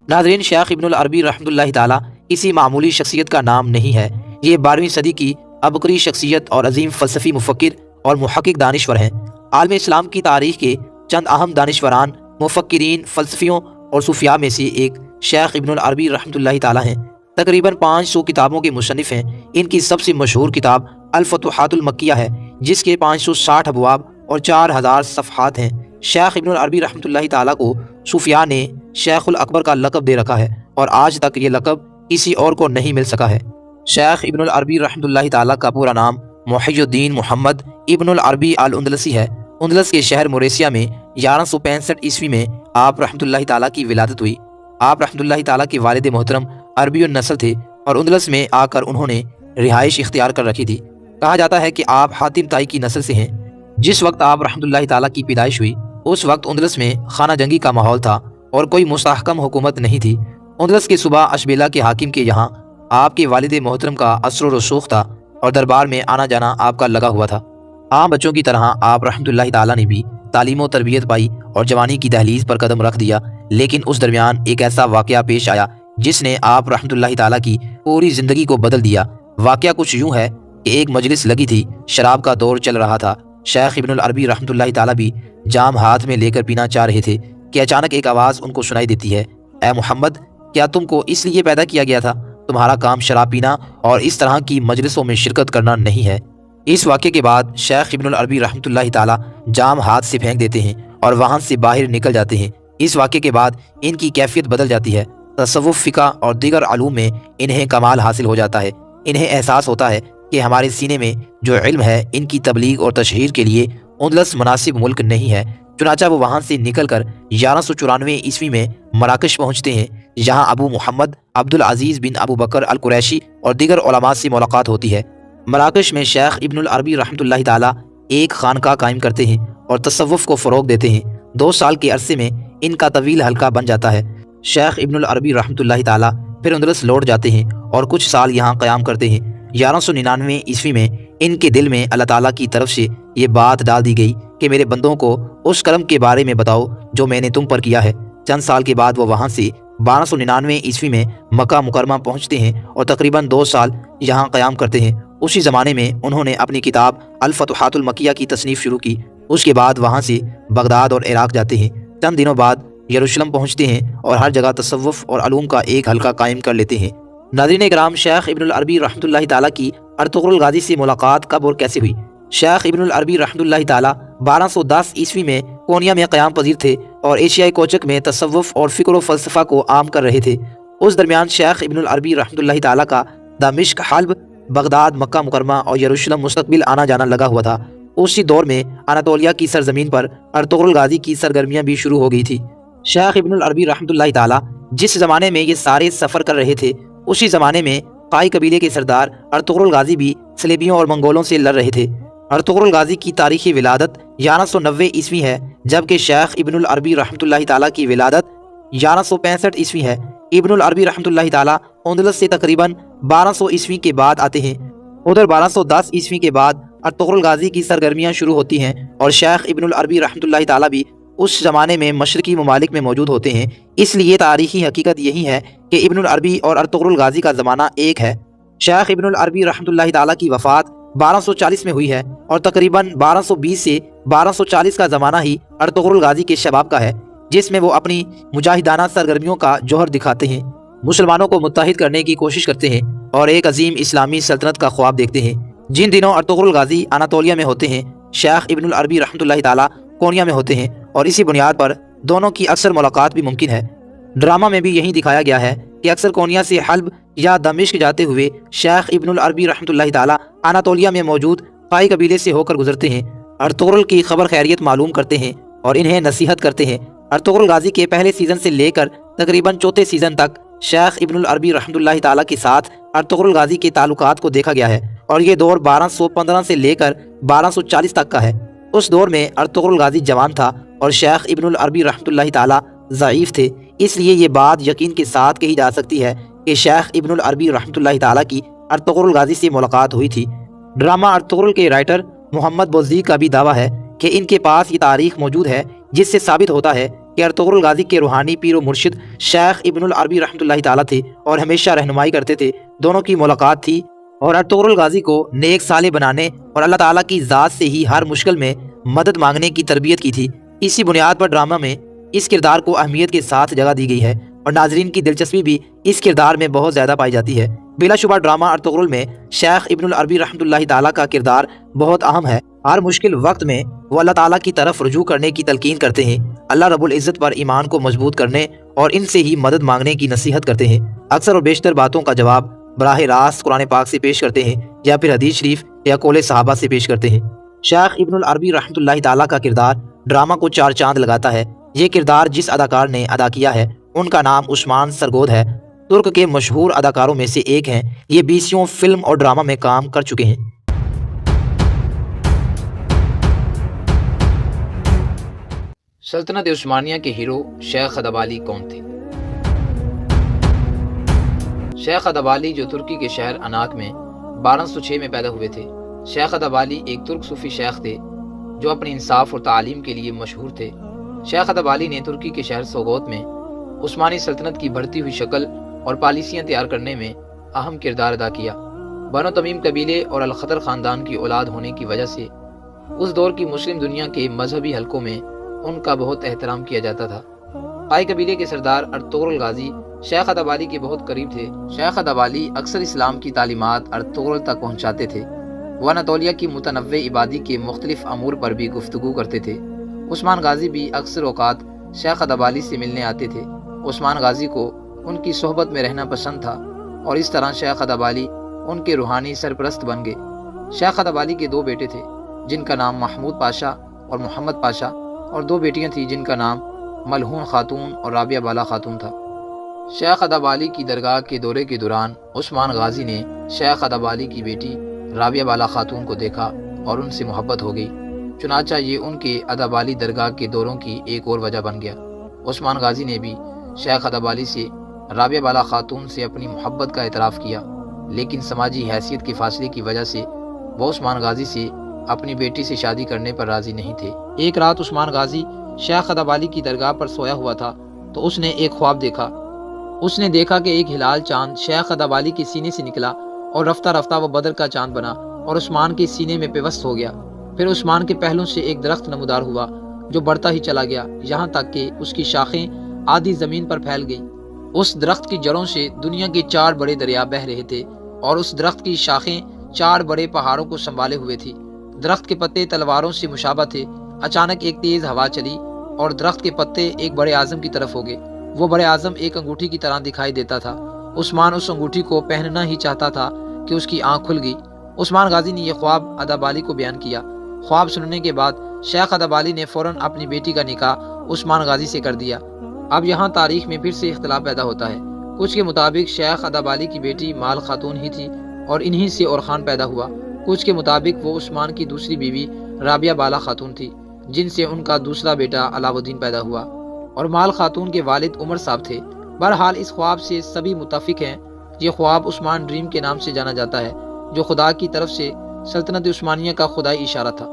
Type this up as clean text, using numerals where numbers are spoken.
नाज़रीन, शेख इब्नुल अरबी रहमतुल्लाहि ताला किसी मामूली शख्सियत का नाम नहीं है। ये 12वीं सदी की अबकरी शख्सियत और अजीम फ़लसफ़ी मुफ़क्किर और मुहक्किक दानिश्वर हैं। आलम इस्लाम की तारीख़ के चंद अहम दानिश्वरान, मुफ़क्किरीन, फ़लसफ़ियों और सूफिया में से एक शेख इब्नुल अरबी रहमतुल्लाहि ताला हैं। तकरीबन 500 किताबों के मुसन्निफ़ हैं। इनकी सबसे मशहूर किताब अल-फतूहातुल मक्किया है, जिसके 560 अबवाब और 4000 सफ़हात हैं। शेख इब्नुल अरबी रहमतुल्लाहि ताला को सूफिया ने शेखुल अकबर का लक़ब दे रखा है और आज तक ये लक़ब किसी और को नहीं मिल सका है। शेख इब्नुल अरबी रहमतुल्लाहि ताला का पूरा नाम मुहियुद्दीन मुहम्मद इब्नुल अरबी अल उंदलसी है। उंदलस के शहर मोरेसिया में 1165 ईस्वी में आप रहमतुल्लाहि ताला की विलादत हुई। आप रहमतुल्लाहि ताला के वालिद मोहतरम अरबी नस्ल थे और उंदलस में आकर उन्होंने रिहाइश इख्तियार कर रखी थी। कहा जाता है कि आप हातिम ताई की नस्ल से हैं। जिस वक्त आप रहमतुल्लाहि ताला की पैदाइश हुई, उस वक्त उंदलस में खाना जंगी का माहौल था और कोई मुस्तहकम हुकूमत नहीं थी। उंदलस के सूबा अशबेला के हाकिम के यहाँ आपके वालिद मोहतरम का असर रसूख था और दरबार में आना जाना आपका लगा हुआ था। आम बच्चों की तरह आप रहमतुल्लाहि ताला ने भी तालीम और तरबियत पाई और जवानी की दहलीज पर कदम रख दिया। लेकिन उस दरमियान एक ऐसा वाक़या पेश आया जिसने आप रहमतुल्लाहि ताला की पूरी ज़िंदगी को बदल दिया। वाक़या कुछ यूँ है कि एक मजलिस लगी थी, शराब का दौर चल रहा था। शेख इब्नुल अरबी रहमतुल्लाहि ताला भी जाम हाथ में लेकर पीना चाह रहे थे कि अचानक एक आवाज़ उनको सुनाई देती है, ए मोहम्मद, क्या तुमको इसलिए पैदा किया गया था? तुम्हारा काम शराब पीना और इस तरह की मजलिसों में शिरकत करना नहीं है। इस वाक़े के बाद शेख इब्नुल अरबी रहमतुल्लाहि ताला जाम हाथ से फेंक देते हैं और वहाँ से बाहर निकल जाते हैं। इस वाक़े के बाद इनकी कैफियत बदल जाती है। तसव्वुफ़, फ़िक़्ह और दीगर अलूम में इन्हें कमाल हासिल हो जाता है। इन्हें एहसास होता है कि हमारे सीने में जो इल्म है, इनकी तबलीग और तशहीर के लिए उंदलस मुनासिब मुल्क नहीं है। चुनाचा वो वहाँ से निकलकर 1194 ईस्वी में मराकश पहुँचते हैं, जहाँ अबू मुहम्मद अब्दुल अजीज़ बिन अबू बकर अल कुरैशी और दीगर उलमा से मुलाकात होती है। मराकश में शेख इब्नुल अरबी रहमतुल्लाहि ताला एक खानका कायम करते हैं और तसव्वुफ़ को फ़रोग़ देते हैं। 2 साल के अरसे में इनका तवील हल्का बन जाता है। शेख इब्नुल अरबी रहमतुल्लाहि ताला फिर उंदलस लौट जाते हैं और कुछ साल यहाँ क़याम करते हैं। 1199 ईस्वी में इनके दिल में अल्लाह ताला की तरफ से ये बात डाल दी गई कि मेरे बंदों को उस करम के बारे में बताओ जो मैंने तुम पर किया है। चंद साल के बाद वो वहाँ से 1299 ईस्वी में मक्का मुकरमा पहुँचते हैं और तकरीबन 2 साल यहाँ क़याम करते हैं। उसी ज़माने में उन्होंने अपनी किताब अल-फतूहातुल मक्किया की तसनीफ़ शुरू की। उसके बाद वहाँ से बगदाद और इराक़ जाते हैं। चंद दिनों बाद यरूशलेम पहुँचते हैं और हर जगह तसव्वुफ़ और अलूम का एक हल्का कायम कर लेते हैं। नाज़रीन किराम, शेख इब्नुल अरबी रहमतुल्लाहि ताला की अर्तुग़रुल गाज़ी से मुलाकात कब और कैसे हुई? शेख इब्नुल अरबी रहमतुल्लाहि ताला 1210 ईस्वी में कोनिया में क़याम पजीर थे और एशियाई कोचक में तसव्वुफ़ और फ़िक्र व फ़लसफ़ा को आम कर रहे थे। उस दरमियान शेख इब्नुल अरबी रहमतुल्लाहि ताला का दमिश्क, हल्ब, बगदाद, मक्का मुकरमा और यरूशलेम मुस्तक़बिल आना जाना लगा हुआ था। उसी दौर में अनातोलिया की सरजमीन पर अर्तुग़रुल गाज़ी की सरगर्मियाँ भी शुरू हो गई थी। शेख इब्नुल अरबी रहमतुल्लाहि ताला जिस ज़माने में ये सारे सफ़र कर रहे थे, उसी ज़माने में काई कबीले के सरदार अर्तुग़रुल गाज़ी भी सलेबियों और मंगोलों से लड़ रहे थे। अर्तुग़रुल गाज़ी की तारीख़ी विलादत 1190 ईस्वी है, जबकि शेख इब्नुल अरबी रहमतुल्लाहि ताला की विलादत 1165 ईस्वी है। इब्नुल अरबी रहमतुल्लाहि ताला उंदलस से तकरीबन 1200 ईस्वी के बाद आते हैं। उधर 1210 ईस्वी के बाद अर्तुग़रुल गाज़ी की सरगर्मियाँ शुरू होती हैं और शेख इब्नुल अरबी रहमतुल्लाहि ताला भी उस ज़माने में मशरकी ममालिक में मौजूद होते हैं। इसलिए तारीख़ी हकीकत यही है कि इब्नुल अरबी और अर्तुग़रुल गाज़ी का ज़माना एक है। शेख इब्नुल अरबी रहमतुल्लाहि ताला की वफ़ात 1240 में हुई है और तकरीबन 1220 से 1240 का ज़माना ही अर्तुग़रुल गाज़ी के शबाब का है, जिसमें वो अपनी मुजाहिदाना सरगर्मियों का जौहर दिखाते हैं, मुसलमानों को मुत्तहिद करने की कोशिश करते हैं और एक अजीम इस्लामी सल्तनत का ख्वाब देखते हैं। जिन दिनों अर्तुग़रुल गाज़ी अनातोलिया में होते हैं, शेख इब्नुल अरबी रहमतुल्लाहि ताला कोनिया में होते हैं और इसी बुनियाद पर दोनों की अक्सर मुलाकात भी मुमकिन है। ड्रामा में भी यही दिखाया गया है कि अक्सर कोनिया से हल्ब या दमिश्क जाते हुए शेख इब्नुल अरबी रहमतुल्लाहि ताला अनातोलिया में मौजूद काई कबीले से होकर गुजरते हैं, अर्तुग़रुल की खबर खैरियत मालूम करते हैं और इन्हें नसीहत करते हैं। अर्तुग़रुल गाज़ी के पहले सीज़न से लेकर तकरीबन चौथे सीज़न तक शेख इब्नुल अरबी रहमतुल्लाहि ताला के साथ अर्तुग़रुल गाज़ी के ताल्लुकात को देखा गया है और ये दौर 1215 से लेकर 1240 तक का है। उस दौर में अर्तुग़रुल गाज़ी जवान था और शेख इब्नुल अरबी रहमतुल्लाहि ताला ज़ईफ़ थे। इसलिए ये बात यकीन के साथ कही जा सकती है कि शेख इब्नुल अरबी रहमतुल्लाहि ताला की अर्तुग़रुल गाज़ी से मुलाकात हुई थी। ड्रामा अर्तुग़रुल के राइटर मोहम्मद बोज़ी का भी दावा है कि इनके पास ये तारीख़ मौजूद है, जिससे साबित होता है کہ ارطغرل غازی کے روحانی پیر و مرشد شیخ ابن العربی رحمۃ اللہ تعالیٰ تھے اور ہمیشہ رہنمائی کرتے تھے۔ دونوں کی ملاقات تھی اور ارطغرل غازی کو نیک صالح بنانے اور اللہ تعالیٰ کی ذات سے ہی ہر مشکل میں مدد مانگنے کی تربیت کی تھی۔ اسی بنیاد پر ڈرامہ میں اس کردار کو اہمیت کے ساتھ جگہ دی گئی ہے اور ناظرین کی دلچسپی بھی اس کردار میں بہت زیادہ پائی جاتی ہے۔ بلا شبہ ڈرامہ ارطغرل میں شیخ ابن العربی رحمۃ اللہ تعالیٰ کا کردار بہت اہم ہے۔ ہر مشکل وقت میں وہ اللہ تعالیٰ کی طرف رجوع کرنے کی تلقین کرتے ہیں، اللہ رب العزت پر ایمان کو مضبوط کرنے اور ان سے ہی مدد مانگنے کی نصیحت کرتے ہیں۔ اکثر و بیشتر باتوں کا جواب براہ راست قرآن پاک سے پیش کرتے ہیں یا پھر حدیث شریف یا قول صحابہ سے پیش کرتے ہیں۔ شیخ ابن العربی رحمۃ اللہ تعالیٰ کا کردار ڈرامہ کو چار چاند لگاتا ہے۔ یہ کردار جس اداکار نے ادا کیا ہے ان کا نام عثمان سرگود ہے۔ ترک کے مشہور اداکاروں میں سے ایک ہیں۔ یہ 20 فلم اور ڈرامہ میں کام کر چکے ہیں۔ سلطنت عثمانیہ کے ہیرو شیخ ادبالی کون تھے؟ شیخ ادبالی جو ترکی کے شہر اناک میں 1206 میں پیدا ہوئے تھے۔ شیخ ادبالی ایک ترک صوفی شیخ تھے جو اپنی انصاف اور تعلیم کے لیے مشہور تھے۔ شیخ ادبالی نے ترکی کے شہر سوگوت میں عثمانی سلطنت کی بڑھتی ہوئی شکل اور پالیسیاں تیار کرنے میں اہم کردار ادا کیا۔ بنو تمیم قبیلے اور الخطر خاندان کی اولاد ہونے کی وجہ سے اس دور کی مسلم دنیا کے مذہبی حلقوں میں ان کا بہت احترام کیا جاتا تھا۔ قائی قبیلے کے سردار ارطغرل غازی شیخ ادبالی کے بہت قریب تھے۔ شیخ ادبالی اکثر اسلام کی تعلیمات ارطغرل تک پہنچاتے تھے۔ وہ اناطولیہ کی متنوع آبادی کے مختلف امور پر بھی گفتگو کرتے تھے۔ عثمان غازی بھی اکثر اوقات شیخ ادبالی سے ملنے آتے تھے۔ عثمان غازی کو ان کی صحبت میں رہنا پسند تھا اور اس طرح شیخ ادبالی ان کے روحانی سرپرست بن گئے۔ شیخ ادبالی کے 2 بیٹے تھے جن کا نام محمود پاشا اور محمد پاشا، اور 2 بیٹیاں تھیں جن کا نام ملہون خاتون اور رابعہ بالا خاتون تھا۔ شیخ ادبالی کی درگاہ کے دورے کے دوران عثمان غازی نے شیخ ادبالی کی بیٹی رابعہ بالا خاتون کو دیکھا اور ان سے محبت ہو گئی، چنانچہ یہ ان کے ادبالی درگاہ کے دوروں کی ایک اور وجہ بن گیا۔ عثمان غازی نے بھی شیخ ادبالی سے رابعہ بالا خاتون سے اپنی محبت کا اعتراف کیا، لیکن سماجی حیثیت کے فاصلے کی وجہ سے وہ عثمان غازی سے اپنی بیٹی سے شادی کرنے پر راضی نہیں تھے۔ ایک رات عثمان غازی شیخ ادبالی کی درگاہ پر سویا ہوا تھا تو اس نے ایک خواب دیکھا۔ اس نے دیکھا کہ ایک ہلال چاند شیخ ادبالی کے سینے سے نکلا اور رفتہ رفتہ وہ بدر کا چاند بنا اور عثمان کے سینے میں پیوست ہو گیا۔ پھر عثمان کے پہلوں سے ایک درخت نمودار ہوا جو بڑھتا ہی چلا گیا یہاں تک کہ اس کی شاخیں آدھی زمین پر پھیل گئی۔ اس درخت کی جڑوں سے دنیا کے 4 بڑے دریا بہہ رہے تھے اور اس درخت کی شاخیں 4 بڑے پہاڑوں کو سنبھالے ہوئے تھی۔ درخت کے پتے تلواروں سے مشابہ تھے۔ اچانک ایک تیز ہوا چلی اور درخت کے پتے ایک بڑے اعظم کی طرف ہو گئے۔ وہ بڑے اعظم ایک انگوٹھی کی طرح دکھائی دیتا تھا۔ عثمان اس انگوٹھی کو پہننا ہی چاہتا تھا کہ اس کی آنکھ کھل گئی۔ عثمان غازی نے یہ خواب ادبالی کو بیان کیا۔ خواب سننے کے بعد شیخ ادبالی نے فوراً اپنی بیٹی کا نکاح عثمان غازی سے کر دیا۔ اب یہاں تاریخ میں پھر سے اختلاف پیدا ہوتا ہے۔ کچھ کے مطابق شیخ ادبالی کی بیٹی مال خاتون ہی تھی اور انہی سے اورخان پیدا ہوا۔ کچھ کے مطابق وہ عثمان کی دوسری بیوی رابعہ بالا خاتون تھی جن سے ان کا دوسرا بیٹا علاؤ الدین پیدا ہوا، اور مال خاتون کے والد عمر صاحب تھے۔ بہرحال اس خواب سے سبھی متفق ہیں۔ یہ خواب عثمان ڈریم کے نام سے جانا جاتا ہے جو خدا کی طرف سے سلطنت عثمانیہ کا خدائی اشارہ تھا۔